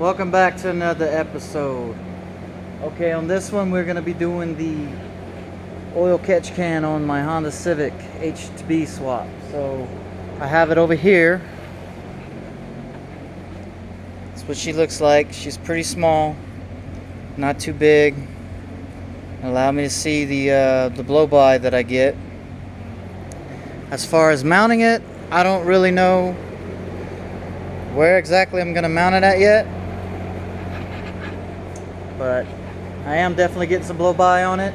Welcome back to another episode. Okay, on this one we're going to be doing the oil catch can on my Honda Civic h2b swap. So I have it over here. That's what she looks like. She's pretty small, not too big. Allow me to see the blow-by that I get. As far as mounting it, I don't really know where exactly I'm going to mount it at yet, but I am definitely getting some blow-by on it.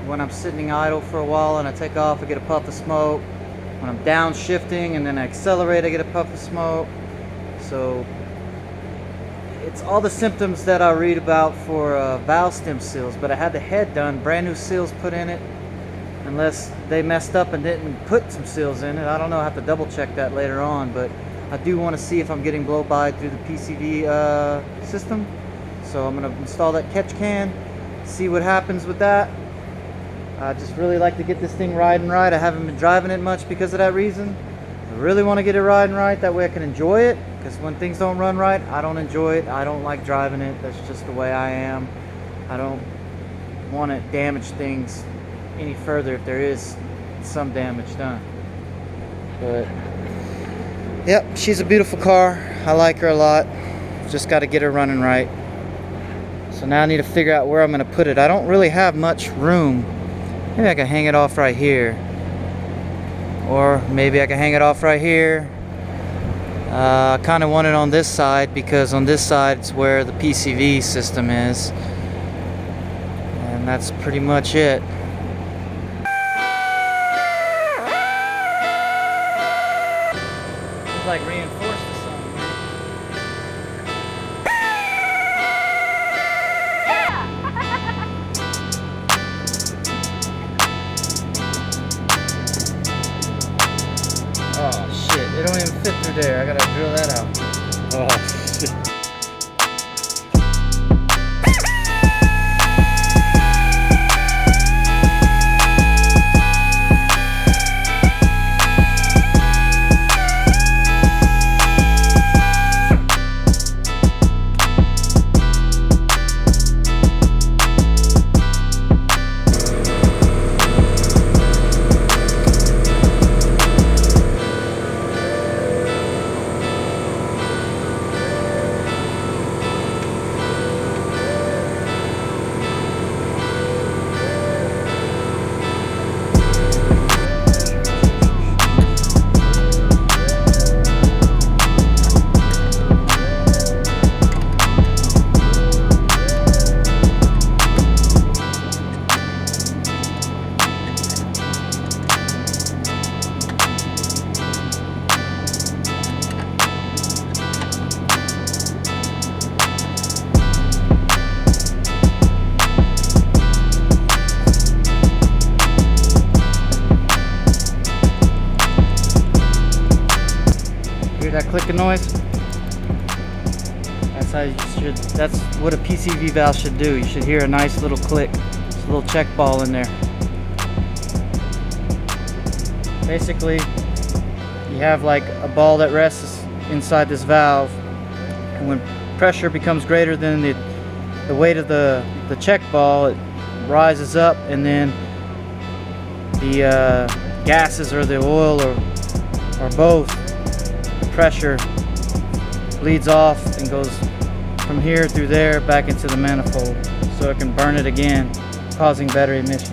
When I'm sitting idle for a while and I take off, I get a puff of smoke. When I'm downshifting and then I accelerate, I get a puff of smoke. So it's all the symptoms that I read about for valve stem seals, but I had the head done, brand new seals put in it, unless they messed up and didn't put some seals in it. I don't know, I have to double check that later on, but I do want to see if I'm getting blow-by through the PCV system. So I'm going to install that catch can, see what happens with that. I just really like to get this thing riding right. I haven't been driving it much because of that reason. I really want to get it riding right, that way I can enjoy it, because when things don't run right, I don't enjoy it. I don't like driving it. That's just the way I am. I don't want to damage things any further if there is some damage done. But yep, she's a beautiful car. I like her a lot. Just got to get her running right. So now I need to figure out where I'm going to put it. I don't really have much room. Maybe I can hang it off right here. Or maybe I can hang it off right here. I kind of want it on this side because on this side it's where the PCV system is. And that's pretty much it. It's like reinforced or something. Oh shit, it don't even fit through there. I gotta drill that out. Oh shit. Hear that clicking noise? That's how you should. That's what a PCV valve should do. You should hear a nice little click. There's a little check ball in there. Basically, you have like a ball that rests inside this valve, and when pressure becomes greater than the weight of the check ball, it rises up, and then the gases or the oil or both, pressure bleeds off and goes from here through there back into the manifold, so it can burn it again, causing better emissions.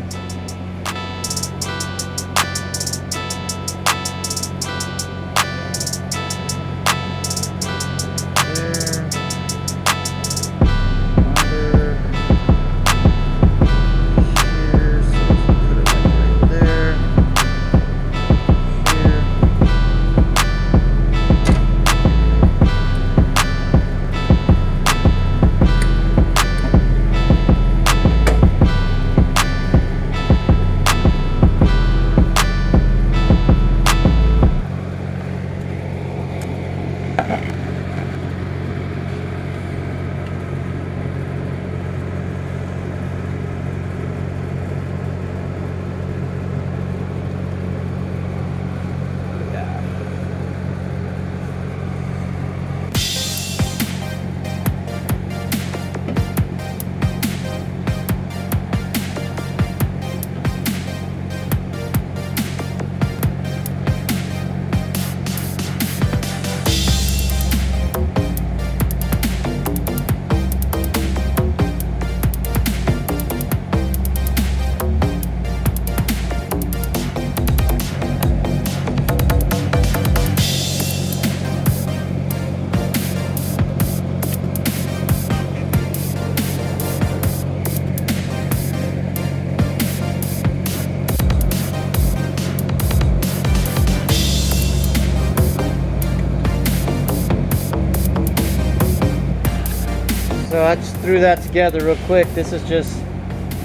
So I just threw that together real quick. This is just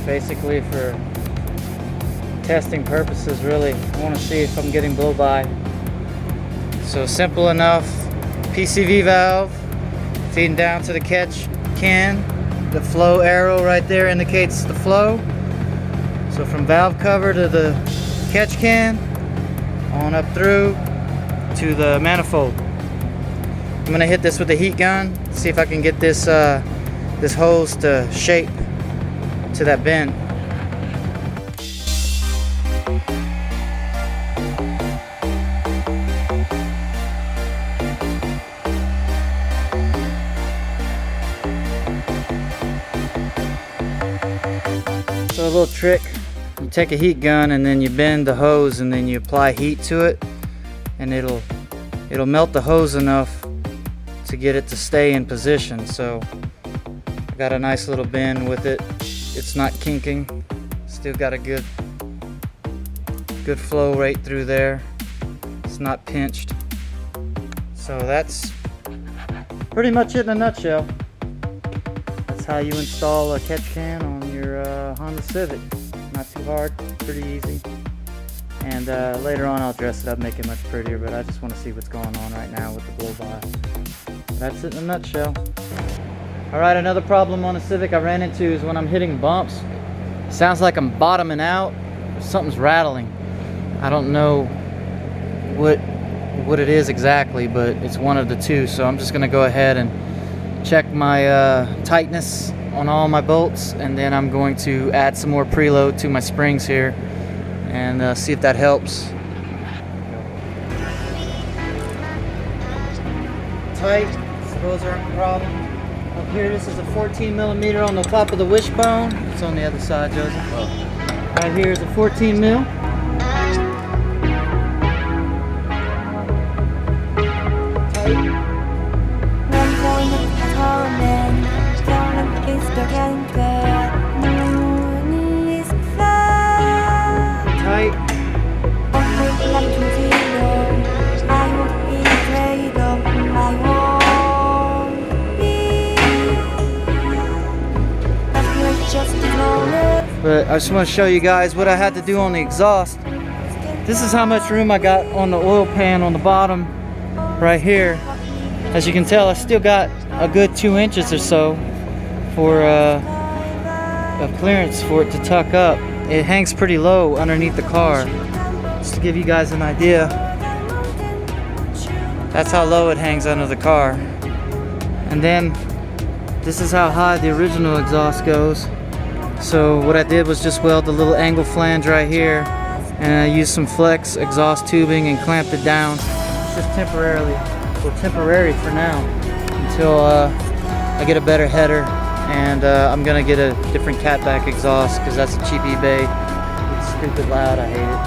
basically for testing purposes, really. I want to see if I'm getting blow by. So simple enough. PCV valve feeding down to the catch can. The flow arrow right there indicates the flow. So from valve cover to the catch can, on up through to the manifold. I'm gonna hit this with a heat gun, see if I can get this this hose to shape to that bend. So a little trick, you take a heat gun and then you bend the hose and then you apply heat to it, and it'll melt the hose enough to get it to stay in position. So I got a nice little bend with it. It's not kinking, still got a good flow right through there. It's not pinched. So that's pretty much it in a nutshell. That's how you install a catch can on your Honda Civic. Not too hard, pretty easy. And later on I'll dress it up, make it much prettier, but I just want to see what's going on right now with the blow by. That's it in a nutshell. Alright, another problem on a Civic I ran into is when I'm hitting bumps, it sounds like I'm bottoming out, something's rattling. I don't know what it is exactly, but it's one of the two. So I'm just gonna go ahead and check my tightness on all my bolts, and then I'm going to add some more preload to my springs here and see if that helps. Tight, those aren't a problem. Up here, this is a 14 millimeter on the top of the wishbone. It's on the other side, Joseph. Right here is a 14 mil. But I just want to show you guys what I had to do on the exhaust. This is how much room I got on the oil pan on the bottom right here. As you can tell, I still got a good 2 inches or so for a clearance for it to tuck up. It hangs pretty low underneath the car. Just to give you guys an idea, that's how low it hangs under the car. And then this is how high the original exhaust goes. So what I did was just weld the little angle flange right here, and I used some flex exhaust tubing and clamped it down. It's just temporary for now, until I get a better header, and I'm gonna get a different catback exhaust because that's a cheap eBay. It's stupid loud, I hate it.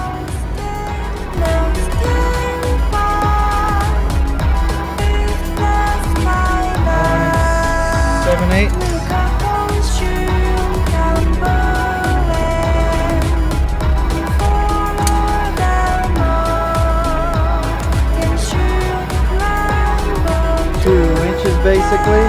7/8. Basically.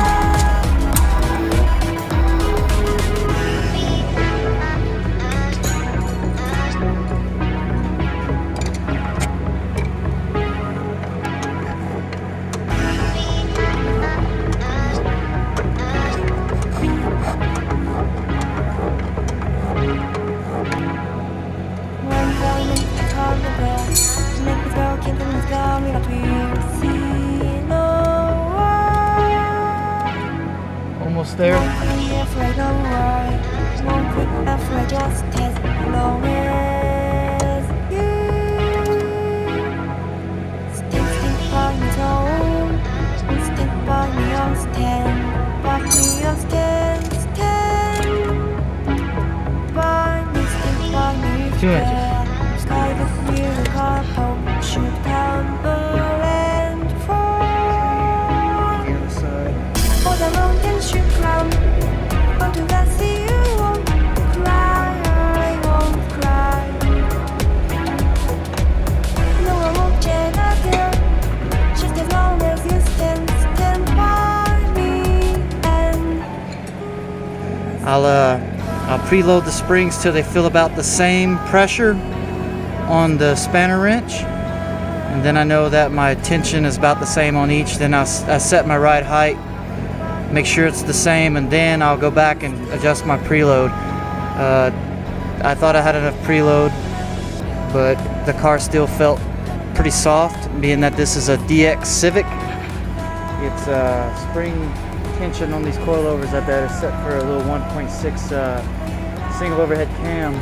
Almost there. Two inches. I'll preload the springs till they feel about the same pressure on the spanner wrench, and then I know that my tension is about the same on each. Then I set my ride height, make sure it's the same, and then I'll go back and adjust my preload. I thought I had enough preload, but the car still felt pretty soft, being that this is a DX Civic. It's spring tension on these coilovers that is set for a little 1.6 single overhead cam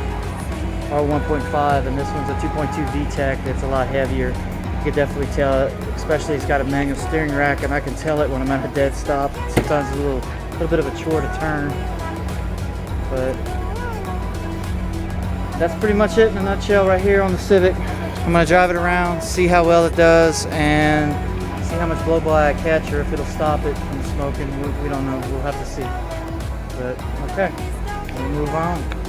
or 1.5, and this one's a 2.2 VTEC that's a lot heavier. You can definitely tell it, especially it's got a manual steering rack, and I can tell it when I'm at a dead stop. Sometimes a little bit of a chore to turn, but that's pretty much it in a nutshell right here on the Civic. I'm gonna drive it around, see how well it does, and see how much blow by I catch, or if it'll stop it from smoking. We don't know. We'll have to see. But okay, we'll move on.